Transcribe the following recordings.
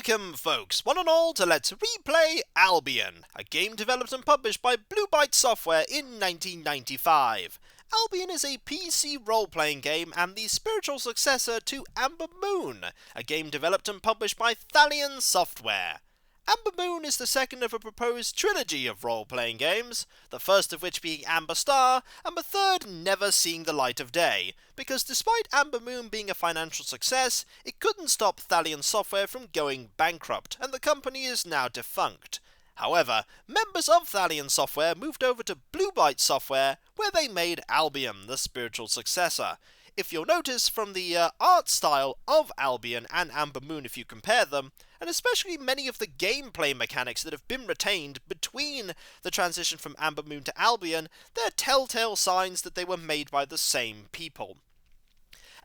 Welcome, folks, one and all, to Let's Replay Albion, a game developed and published by Blue Byte Software in 1995. Albion is a PC role-playing game and the spiritual successor to Amber Moon, a game developed and published by Thalion Software. Amber Moon is the second of a proposed trilogy of role-playing games, the first of which being Amber Star, and the third never seeing the light of day, because despite Amber Moon being a financial success, it couldn't stop Thalion Software from going bankrupt, and the company is now defunct. However, members of Thalion Software moved over to Blue Byte Software, where they made Albion, the spiritual successor. If you'll notice from the art style of Albion and Amber Moon if you compare them, and especially many of the gameplay mechanics that have been retained between the transition from Amber Moon to Albion, they're telltale signs that they were made by the same people.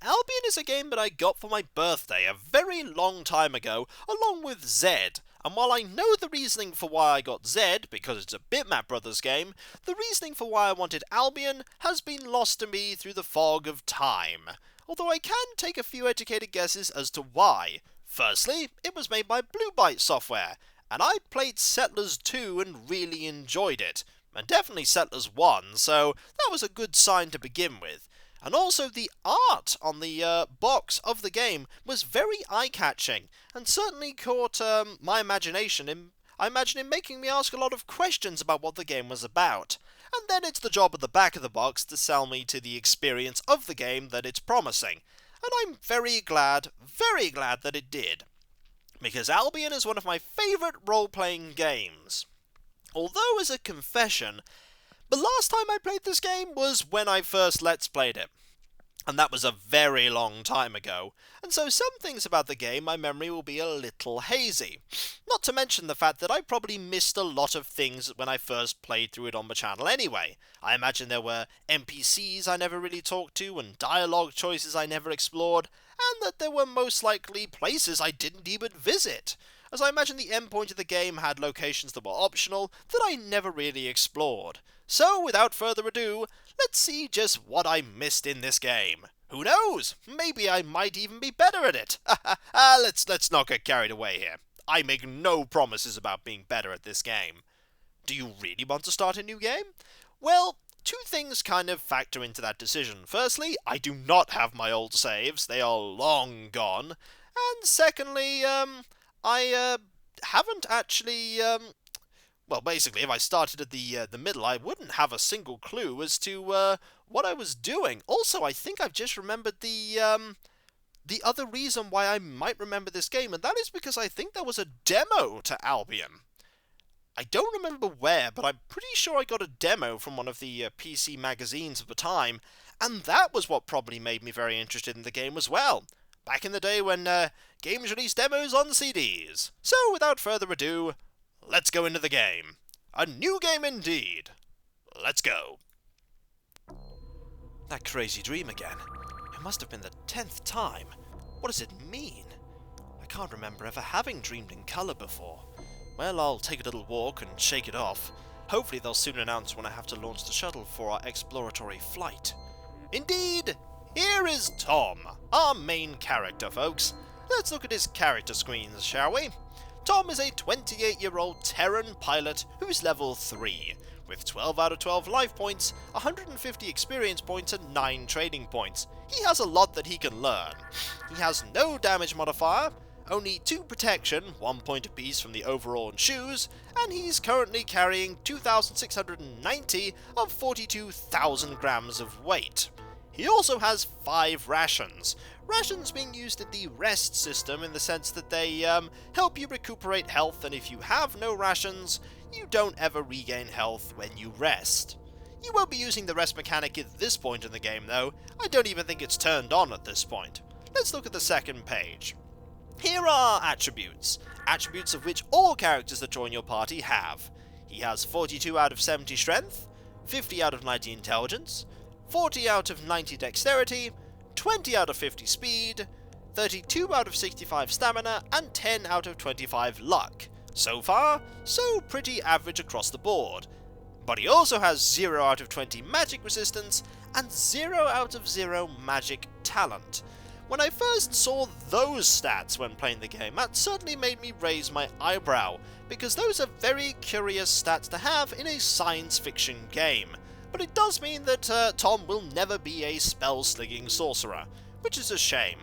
Albion is a game that I got for my birthday a very long time ago, along with Zed. And while I know the reasoning for why I got Zed, because it's a Bitmap Brothers game, the reasoning for why I wanted Albion has been lost to me through the fog of time. Although I can take a few educated guesses as to why. Firstly, it was made by Blue Byte Software, and I played Settlers 2 and really enjoyed it. And definitely Settlers 1, so that was a good sign to begin with. And also the art on the box of the game was very eye-catching, and certainly caught my imagination, I imagine in making me ask a lot of questions about what the game was about. And then it's the job at the back of the box to sell me to the experience of the game that it's promising. And I'm very glad that it did. Because Albion is one of my favourite role-playing games. Although, as a confession, the last time I played this game was when I first Let's Played it. And that was a very long time ago, and so some things about the game my memory will be a little hazy. Not to mention the fact that I probably missed a lot of things when I first played through it on the channel anyway. I imagine there were NPCs I never really talked to, and dialogue choices I never explored, and that there were most likely places I didn't even visit, as I imagine the endpoint of the game had locations that were optional that I never really explored. So, without further ado, let's see just what I missed in this game. Who knows? Maybe I might even be better at it. Let's not get carried away here. I make no promises about being better at this game. Do you really want to start a new game? Well, two things kind of factor into that decision. Firstly, I do not have my old saves. They are long gone. And secondly, I haven't actually well, basically, if I started at the middle, I wouldn't have a single clue as to what I was doing. Also, I think I've just remembered the other reason why I might remember this game, and that is because I think there was a demo to Albion. I don't remember where, but I'm pretty sure I got a demo from one of the PC magazines of the time, and that was what probably made me very interested in the game as well. Back in the day when games released demos on CDs. So, without further ado, let's go into the game. A new game indeed. Let's go. That crazy dream again. It must have been the 10th time. What does it mean? I can't remember ever having dreamed in colour before. Well, I'll take a little walk and shake it off. Hopefully they'll soon announce when I have to launch the shuttle for our exploratory flight. Indeed, here is Tom, our main character, folks. Let's look at his character screens, shall we? Tom is a 28-year-old Terran pilot who's level 3, with 12 out of 12 life points, 150 experience points and 9 training points. He has a lot that he can learn. He has no damage modifier, only 2 protection, 1 point apiece from the overall and shoes, and he's currently carrying 2,690 of 42,000 grams of weight. He also has 5 rations. Rations being used in the rest system in the sense that they help you recuperate health, and if you have no rations, you don't ever regain health when you rest. You won't be using the rest mechanic at this point in the game though. I don't even think it's turned on at this point. Let's look at the second page. Here are attributes. Attributes of which all characters that join your party have. He has 42 out of 70 strength, 50 out of 90 intelligence, 40 out of 90 dexterity, 20 out of 50 speed, 32 out of 65 stamina, and 10 out of 25 luck. So far, so pretty average across the board. But he also has 0 out of 20 magic resistance, and 0 out of 0 magic talent. When I first saw those stats when playing the game, that certainly made me raise my eyebrow, because those are very curious stats to have in a science fiction game. But it does mean that Tom will never be a spell-slinging sorcerer, which is a shame.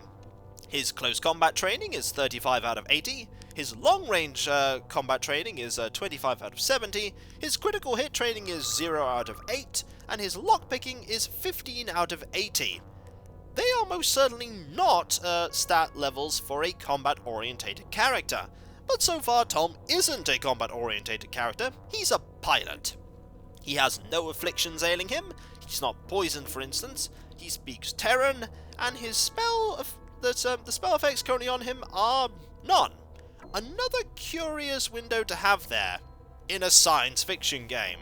His close combat training is 35 out of 80, his long-range combat training is 25 out of 70, his critical hit training is 0 out of 8, and his lockpicking is 15 out of 80. They are most certainly not stat levels for a combat-orientated character, but so far Tom isn't a combat-orientated character, he's a pilot. He has no afflictions ailing him, he's not poisoned for instance, he speaks Terran, and his the spell effects currently on him are none. Another curious window to have there, in a science fiction game.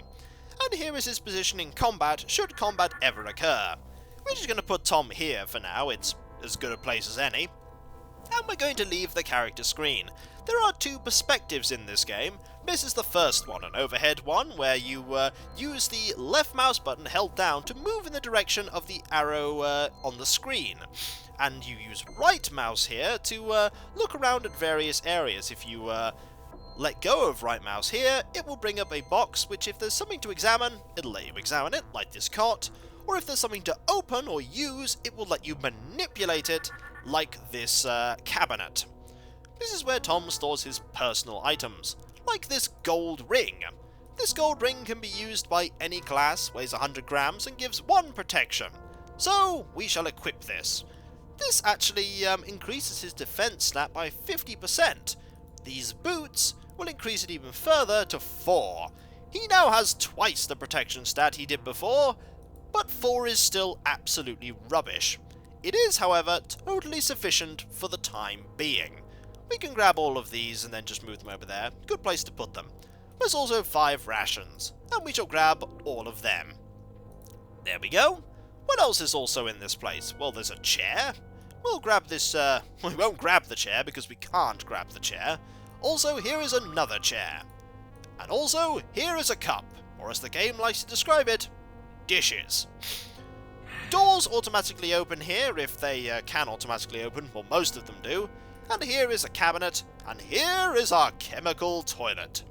And here is his position in combat, should combat ever occur. We're just going to put Tom here for now, it's as good a place as any. And we're going to leave the character screen. There are two perspectives in this game. This is the first one, an overhead one, where you use the left mouse button held down to move in the direction of the arrow on the screen. And you use right mouse here to look around at various areas. If you let go of right mouse here, it will bring up a box which, if there's something to examine, it'll let you examine it, like this cot. Or if there's something to open or use, it will let you manipulate it, like this cabinet. This is where Tom stores his personal items, like this gold ring. This gold ring can be used by any class, weighs 100 grams, and gives 1 protection. So, we shall equip this. This actually increases his defense stat by 50%. These boots will increase it even further to 4. He now has twice the protection stat he did before, but 4 is still absolutely rubbish. It is, however, totally sufficient for the time being. We can grab all of these and then just move them over there. Good place to put them. There's also 5 rations, and we shall grab all of them. There we go. What else is also in this place? Well, there's a chair. We'll grab this, we won't grab the chair because we can't grab the chair. Also, here is another chair. And also, here is a cup, or as the game likes to describe it, dishes. Doors automatically open here if they can automatically open, well most of them do. And here is a cabinet, and here is our chemical toilet.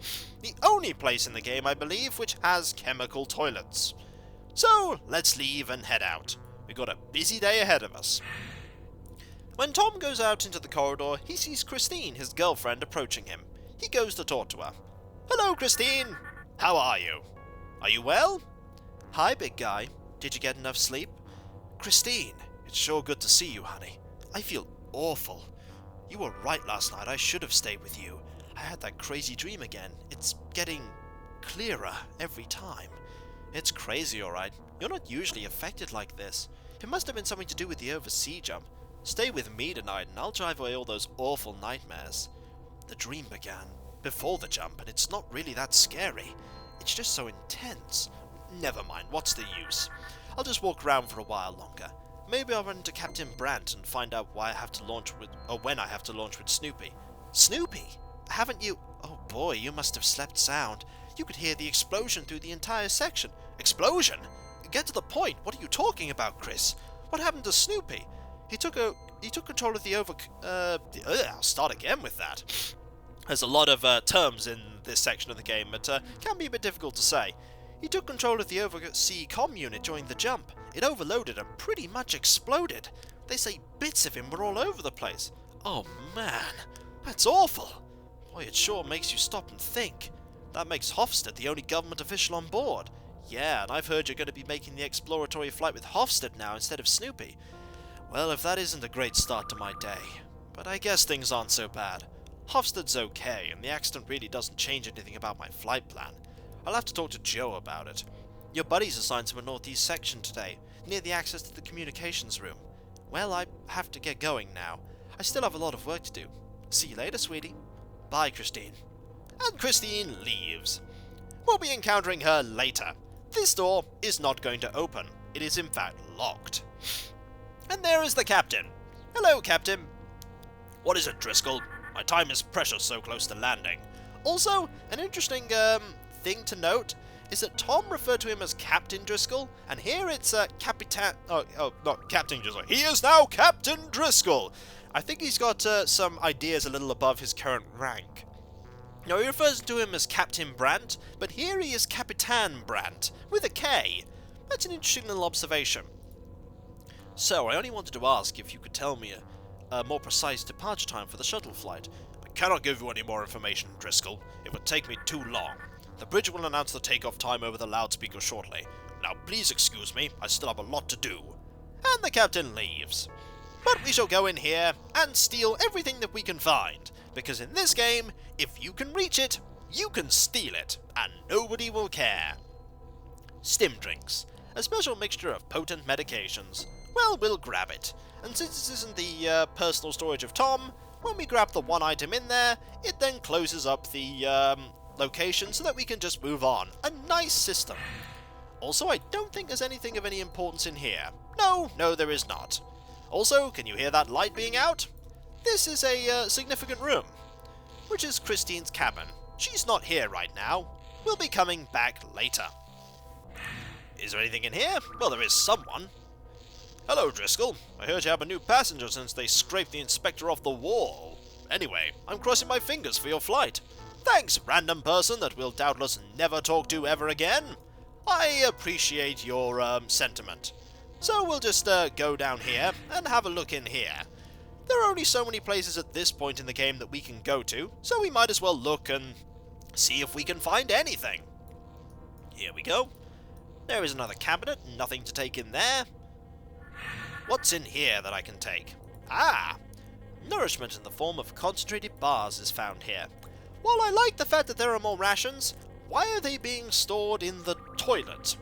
The only place in the game, I believe, which has chemical toilets. So, let's leave and head out. We've got a busy day ahead of us. When Tom goes out into the corridor, he sees Christine, his girlfriend, approaching him. He goes to talk to her. "Hello, Christine. How are you? Are you well?" "Hi, big guy. Did you get enough sleep?" "Christine, it's sure good to see you, honey. I feel awful. You were right last night. I should have stayed with you. I had that crazy dream again. It's getting clearer every time. It's crazy, alright. You're not usually affected like this. It must have been something to do with the overseas jump. Stay with me tonight and I'll drive away all those awful nightmares. The dream began before the jump and it's not really that scary. It's just so intense. Never mind, what's the use? I'll just walk around for a while longer. Maybe I'll run into Captain Brandt and find out why I have to launch with, or when I have to launch with Snoopy." "Snoopy? Haven't you? Oh boy, you must have slept sound. You could hear the explosion through the entire section." "Explosion? Get to the point. What are you talking about, Chris? What happened to Snoopy? He took control of the I'll start again with that. There's a lot of terms in this section of the game that can be a bit difficult to say. He took control of the overseas comm unit during the jump. It overloaded and pretty much exploded. They say bits of him were all over the place. Oh man, that's awful. Boy, it sure makes you stop and think. That makes Hofstead the only government official on board. Yeah, and I've heard you're going to be making the exploratory flight with Hofstead now instead of Snoopy. Well, if that isn't a great start to my day. But I guess things aren't so bad. Hofstead's okay, and the accident really doesn't change anything about my flight plan. I'll have to talk to Joe about it. Your buddy's assigned to a northeast section today, near the access to the communications room. Well, I have to get going now. I still have a lot of work to do. See you later, sweetie. Bye, Christine." And Christine leaves. We'll be encountering her later. This door is not going to open. It is in fact locked. And there is the captain. "Hello, Captain." "What is it, Driscoll? My time is precious so close to landing." Also, an interesting thing to note, is that Tom referred to him as Captain Driscoll, and here it's Capitan... not Captain Driscoll. He is now Captain Driscoll! I think he's got some ideas a little above his current rank. Now, he refers to him as Captain Brandt, but here he is Capitan Brandt, with a K. That's an interesting little observation. So, I only wanted to ask if you could tell me a more precise departure time for the shuttle flight. I cannot give you any more information, Driscoll. It would take me too long. The bridge will announce the takeoff time over the loudspeaker shortly. Now, please excuse me, I still have a lot to do. And the captain leaves. But we shall go in here and steal everything that we can find, because in this game, if you can reach it, you can steal it, and nobody will care. Stim drinks. A special mixture of potent medications. Well, we'll grab it. And since this isn't the personal storage of Tom, when we grab the one item in there, it then closes up the location so that we can just move on. A nice system. Also, I don't think there's anything of any importance in here. No, there is not. Also, can you hear that light being out? This is a significant room, which is Christine's cabin. She's not here right now. We'll be coming back later. Is there anything in here? Well, there is someone. Hello, Driscoll. I heard you have a new passenger since they scraped the inspector off the wall. Anyway, I'm crossing my fingers for your flight. Thanks, random person that we'll doubtless never talk to ever again. I appreciate your sentiment. So we'll just go down here and have a look in here. There are only so many places at this point in the game that we can go to, so we might as well look and see if we can find anything. Here we go. There is another cabinet, nothing to take in there. What's in here that I can take? Ah! Nourishment in the form of concentrated bars is found here. While I like the fact that there are more rations, why are they being stored in the toilet?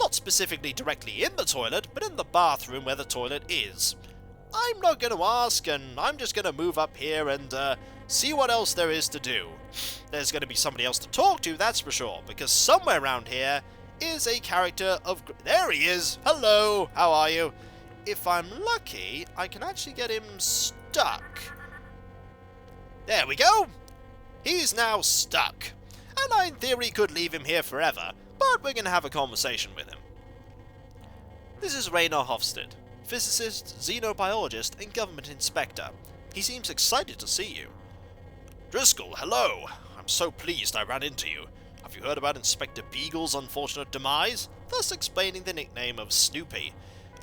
Not specifically directly in the toilet, but in the bathroom where the toilet is. I'm not going to ask, and I'm just going to move up here and see what else there is to do. There's going to be somebody else to talk to, that's for sure, because somewhere around here is a character of... There he is! Hello! How are you? If I'm lucky, I can actually get him stuck. There we go! He's now stuck. And I, in theory, could leave him here forever, but we're going to have a conversation with him. This is Raynor Hofstead, physicist, xenobiologist, and government inspector. He seems excited to see you. Driscoll, hello! I'm so pleased I ran into you. Have you heard about Inspector Beagle's unfortunate demise? Thus explaining the nickname of Snoopy.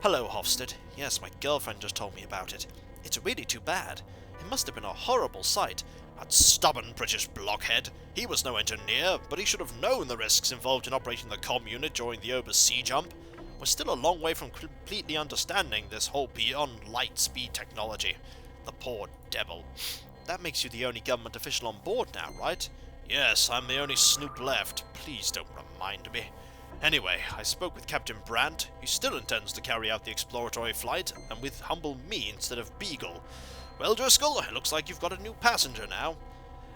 Hello, Hofstead. Yes, my girlfriend just told me about it. It's really too bad. It must have been a horrible sight. That stubborn British blockhead. He was no engineer, but he should have known the risks involved in operating the comm unit during the Ober's sea jump. We're still a long way from completely understanding this whole beyond light speed technology. The poor devil. That makes you the only government official on board now, right? Yes, I'm the only snoop left. Please don't remind me. Anyway, I spoke with Captain Brandt. He still intends to carry out the exploratory flight, and with humble me instead of Beagle. Well, Driscoll, it looks like you've got a new passenger now.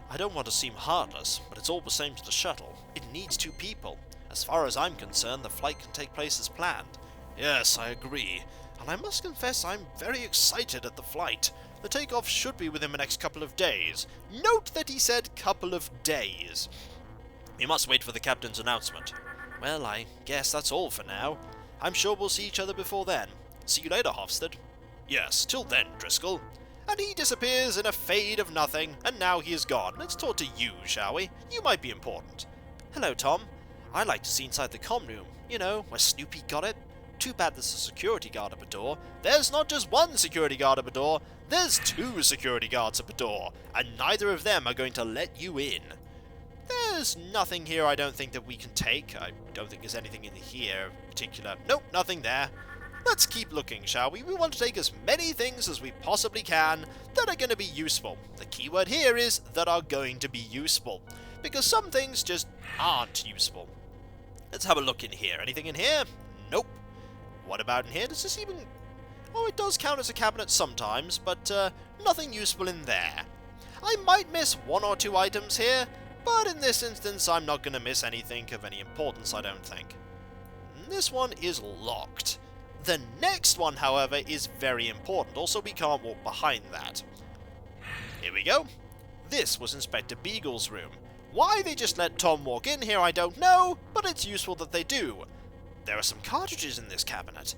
I don't want to seem heartless, but it's all the same to the shuttle. It needs 2 people. As far as I'm concerned, the flight can take place as planned. Yes, I agree. And I must confess I'm very excited at the flight. The takeoff should be within the next couple of days. Note that he said couple of days. We must wait for the captain's announcement. Well, I guess that's all for now. I'm sure we'll see each other before then. See you later, Hofstead. Yes, till then, Driscoll. And he disappears in a fade of nothing, and now he is gone. Let's talk to you, shall we? You might be important. Hello, Tom. I'd like to see inside the comm room. You know, where Snoopy got it. Too bad there's a security guard up a door. There's not just one security guard up a door, there's 2 security guards up a door, and neither of them are going to let you in. There's nothing here I don't think that we can take. I don't think there's anything in here in particular. Nope, nothing there. Let's keep looking, shall we? We want to take as many things as we possibly can that are going to be useful. The key word here is that are going to be useful, because some things just aren't useful. Let's have a look in here. Anything in here? Nope. What about in here? Does this even... Oh, it does count as a cabinet sometimes, but nothing useful in there. I might miss 1 or 2 items here, but in this instance I'm not going to miss anything of any importance, I don't think. This one is locked. The next one, however, is very important, also we can't walk behind that. Here we go. This was Inspector Beagle's room. Why they just let Tom walk in here I don't know, but it's useful that they do. There are some cartridges in this cabinet.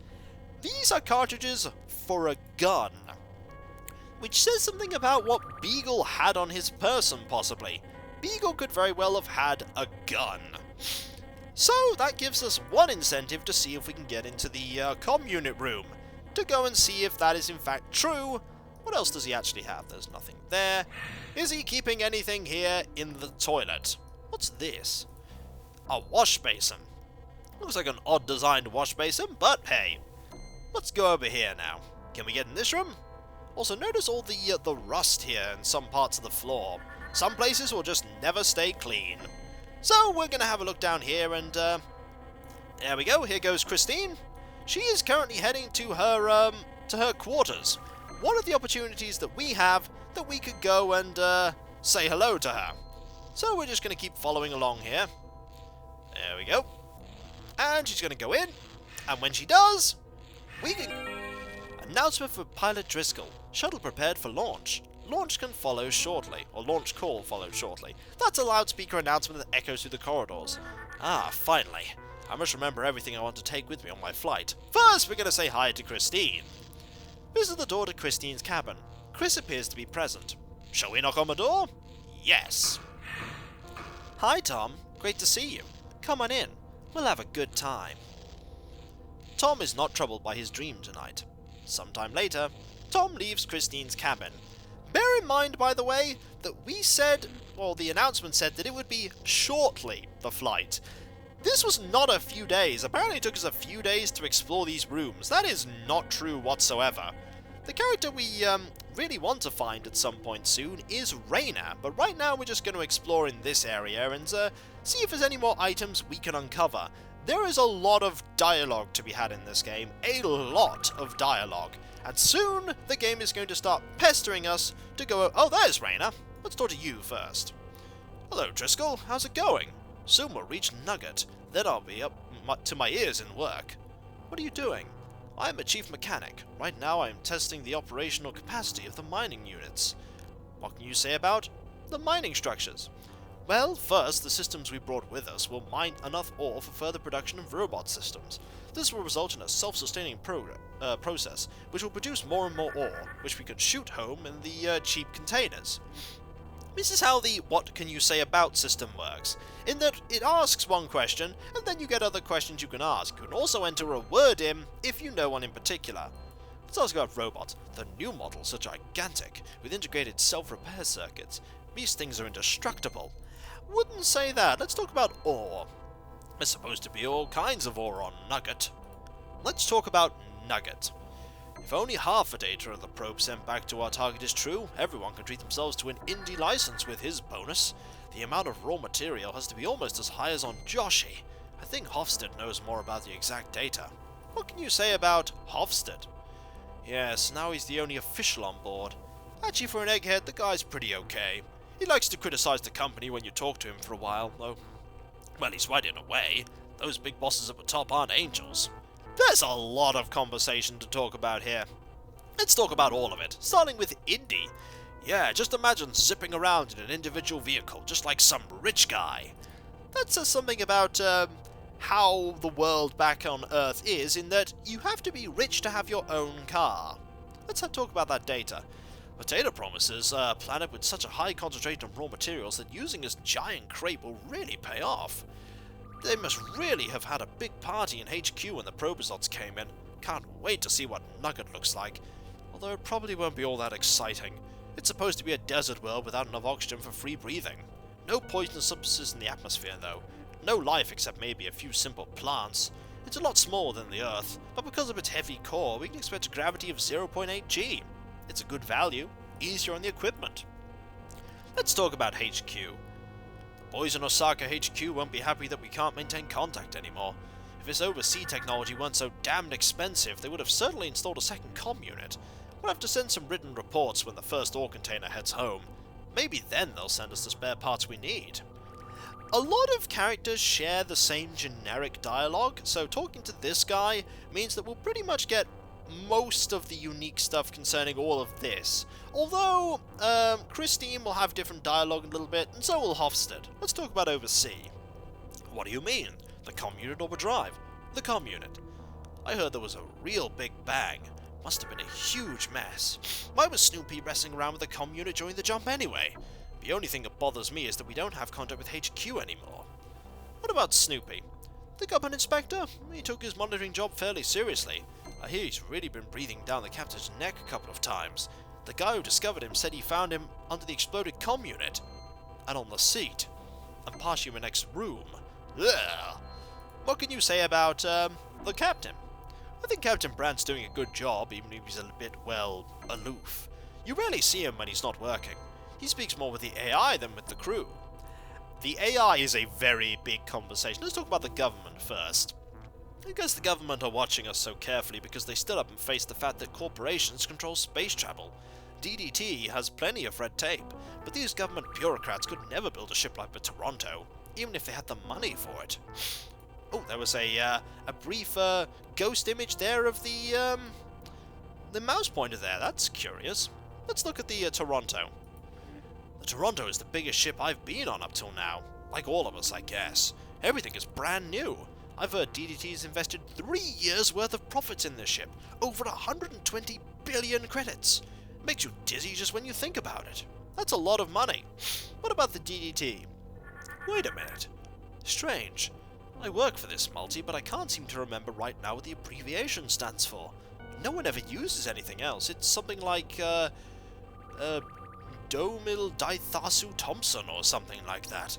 These are cartridges for a gun, which says something about what Beagle had on his person, possibly. Beagle could very well have had a gun. So that gives us one incentive to see if we can get into the comm unit room, to go and see if that is in fact true. What else does he actually have? There's nothing there. Is he keeping anything here in the toilet? What's this? A wash basin. Looks like an odd designed wash basin, but hey. Let's go over here now. Can we get in this room? Also notice all the rust here in some parts of the floor. Some places will just never stay clean. So we're going to have a look down here and there we go. Here goes Christine. She is currently heading to her quarters. One of the opportunities that we have that we could go and say hello to her. So we're just going to keep following along here. There we go. And she's going to go in. And when she does, we can... Announcement for Pilot Driscoll. Shuttle prepared for launch. Launch can follow shortly. Or launch call follows shortly. That's a loudspeaker announcement that echoes through the corridors. Ah, finally. I must remember everything I want to take with me on my flight. First, we're going to say hi to Christine. This is the door to Christine's cabin. Chris appears to be present. Shall we knock on the door? Yes. Hi, Tom. Great to see you. Come on in. We'll have a good time. Tom is not troubled by his dream tonight. Sometime later, Tom leaves Christine's cabin. Bear in mind, by the way, that we said, well, the announcement said that it would be shortly, the flight. This was not a few days. Apparently it took us a few days to explore these rooms. That is not true whatsoever. The character we really want to find at some point soon is Raina, but right now we're just going to explore in this area and see if there's any more items we can uncover. There is a lot of dialogue to be had in this game, a lot of dialogue, and soon the game is going to start pestering us to go... Oh, there's Raina. Let's talk to you first. Hello, Driscoll. How's it going? Soon we'll reach Nugget, then I'll be up to my ears in work. What are you doing? I am a chief mechanic. Right now I am testing the operational capacity of the mining units. What can you say about the mining structures? Well, first, the systems we brought with us will mine enough ore for further production of robot systems. This will result in a self-sustaining process, which will produce more and more ore, which we can shoot home in the cheap containers. This is how the "what can you say about" system works, in that it asks one question, and then you get other questions you can ask. You can also enter a word in, if you know one in particular. Let's ask about robots. The new models are gigantic, with integrated self-repair circuits. These things are indestructible. Wouldn't say that. Let's talk about ore. There's supposed to be all kinds of ore on Nugget. Let's talk about Nugget. If only half the data of the probe sent back to our target is true, everyone can treat themselves to an indie license with his bonus. The amount of raw material has to be almost as high as on Joshi. I think Hofstead knows more about the exact data. What can you say about Hofstead? Yes, now he's the only official on board. Actually, for an egghead, the guy's pretty okay. He likes to criticize the company when you talk to him for a while, though. Well, he's right in a way. Those big bosses at the top aren't angels. There's a lot of conversation to talk about here. Let's talk about all of it, starting with Indy. Yeah, just imagine zipping around in an individual vehicle, just like some rich guy. That says something about how the world back on Earth is, in that you have to be rich to have your own car. Let's talk about that data. The data promises a planet with such a high concentration of raw materials that using this giant crate will really pay off. They must really have had a big party in HQ when the probe results came in. Can't wait to see what Nugget looks like. Although it probably won't be all that exciting. It's supposed to be a desert world without enough oxygen for free breathing. No poisonous substances in the atmosphere though. No life except maybe a few simple plants. It's a lot smaller than the Earth, but because of its heavy core, we can expect a gravity of 0.8 g. It's a good value, easier on the equipment. Let's talk about HQ. The boys in Osaka HQ won't be happy that we can't maintain contact anymore. If this overseas technology weren't so damned expensive, they would have certainly installed a second comm unit. We'll have to send some written reports when the first ore container heads home. Maybe then they'll send us the spare parts we need. A lot of characters share the same generic dialogue, so talking to this guy means that we'll pretty much get most of the unique stuff concerning all of this. Although, Christine will have different dialogue a little bit, and so will Hofstead. Let's talk about oversea. What do you mean? The comm unit overdrive? The comm unit. I heard there was a real big bang. Must have been a huge mess. Why was Snoopy messing around with the comm unit during the jump anyway? The only thing that bothers me is that we don't have contact with HQ anymore. What about Snoopy? The government inspector? He took his monitoring job fairly seriously. I hear he's really been breathing down the captain's neck a couple of times. The guy who discovered him said he found him under the exploded comm unit. And on the seat. And partially in the next room. Ugh. What can you say about, the captain? I think Captain Brandt's doing a good job, even if he's a bit, well, aloof. You rarely see him when he's not working. He speaks more with the AI than with the crew. The AI is a very big conversation. Let's talk about the government first. I guess the government are watching us so carefully because they still haven't faced the fact that corporations control space travel. DDT has plenty of red tape, but these government bureaucrats could never build a ship like the Toronto, even if they had the money for it. Oh, there was a brief ghost image there of the mouse pointer there. That's curious. Let's look at the Toronto. The Toronto is the biggest ship I've been on up till now. Like all of us, I guess. Everything is brand new. I've heard DDT's invested 3 years' worth of profits in this ship. Over 120 billion credits. Makes you dizzy just when you think about it. That's a lot of money. What about the DDT? Wait a minute. Strange. I work for this multi, but I can't seem to remember right now what the abbreviation stands for. No one ever uses anything else. It's something like, Domil Dithasu Thompson or something like that.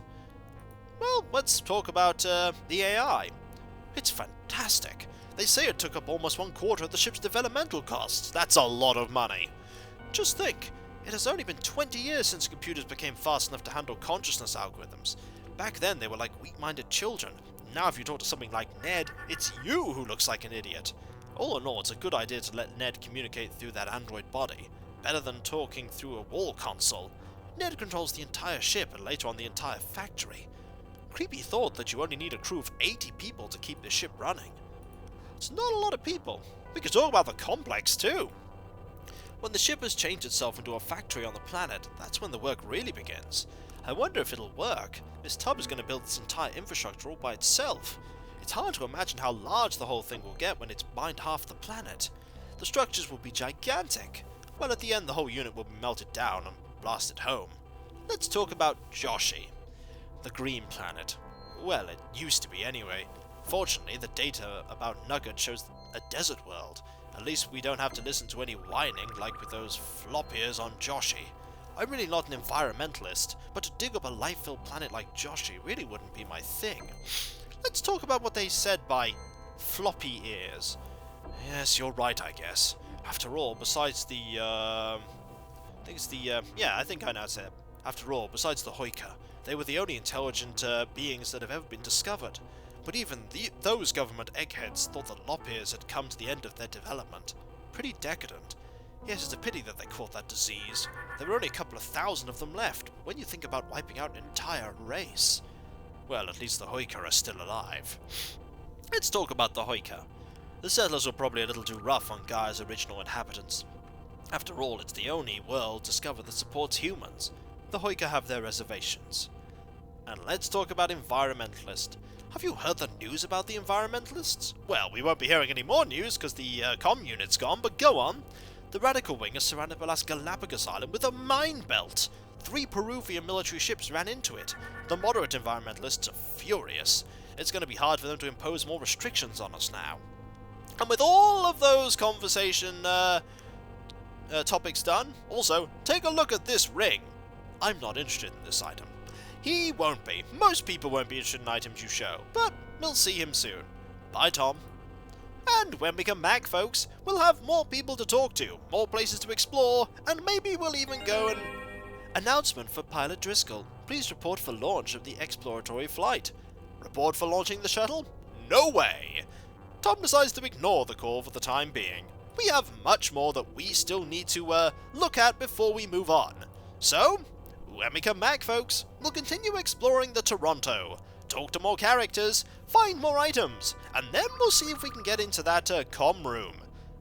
Well, let's talk about, the AI. It's fantastic. They say it took up almost 1/4 of the ship's developmental costs. That's a lot of money. Just think, it has only been 20 years since computers became fast enough to handle consciousness algorithms. Back then, they were like weak-minded children. Now if you talk to something like Ned, it's you who looks like an idiot. All in all, it's a good idea to let Ned communicate through that android body. Better than talking through a wall console. Ned controls the entire ship and later on the entire factory. Creepy thought that you only need a crew of 80 people to keep the ship running. It's not a lot of people. We could talk about the complex too. When the ship has changed itself into a factory on the planet, that's when the work really begins. I wonder if it'll work. Miss Tubb is going to build this entire infrastructure all by itself. It's hard to imagine how large the whole thing will get when it's mined half the planet. The structures will be gigantic. Well, at the end the whole unit will be melted down and blasted home. Let's talk about Joshi. The green planet. Well, it used to be anyway. Fortunately, the data about Nugget shows a desert world. At least we don't have to listen to any whining like with those floppiers on Joshi. I'm really not an environmentalist, but to dig up a life-filled planet like Joshi really wouldn't be my thing. Let's talk about what they said by floppy ears. Yes, you're right, I guess. After all, besides the, I think I know said. After all, besides the Hoika, they were the only intelligent beings that have ever been discovered. But even those government eggheads thought the Lopiers had come to the end of their development. Pretty decadent. Yes, it's a pity that they caught that disease. There were only a couple of thousand of them left, when you think about wiping out an entire race. Well, at least the Hoika are still alive. Let's talk about the Hoika. The settlers were probably a little too rough on Gaia's original inhabitants. After all, it's the only world discovered that supports humans. The Hoika have their reservations. And let's talk about environmentalists. Have you heard the news about the environmentalists? Well, we won't be hearing any more news because the comm unit's gone, but go on. The radical wing has surrounded the last Galapagos island with a mine belt. 3 Peruvian military ships ran into it. The moderate environmentalists are furious. It's going to be hard for them to impose more restrictions on us now. And with all of those conversation topics done, also, take a look at this ring. I'm not interested in this item. He won't be. Most people won't be interested in items you show, but we'll see him soon. Bye, Tom. And when we come back, folks, we'll have more people to talk to, more places to explore, and maybe we'll even go and... Announcement for Pilot Driscoll. Please report for launch of the exploratory flight. Report for launching the shuttle? No way! Tom decides to ignore the call for the time being. We have much more that we still need to look at before we move on. So, when we come back, folks, we'll continue exploring the Toronto, talk to more characters, find more items, and then we'll see if we can get into that comm room.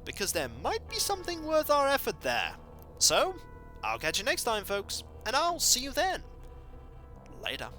because there might be something worth our effort there. So, I'll catch you next time, folks, and I'll see you then. Later.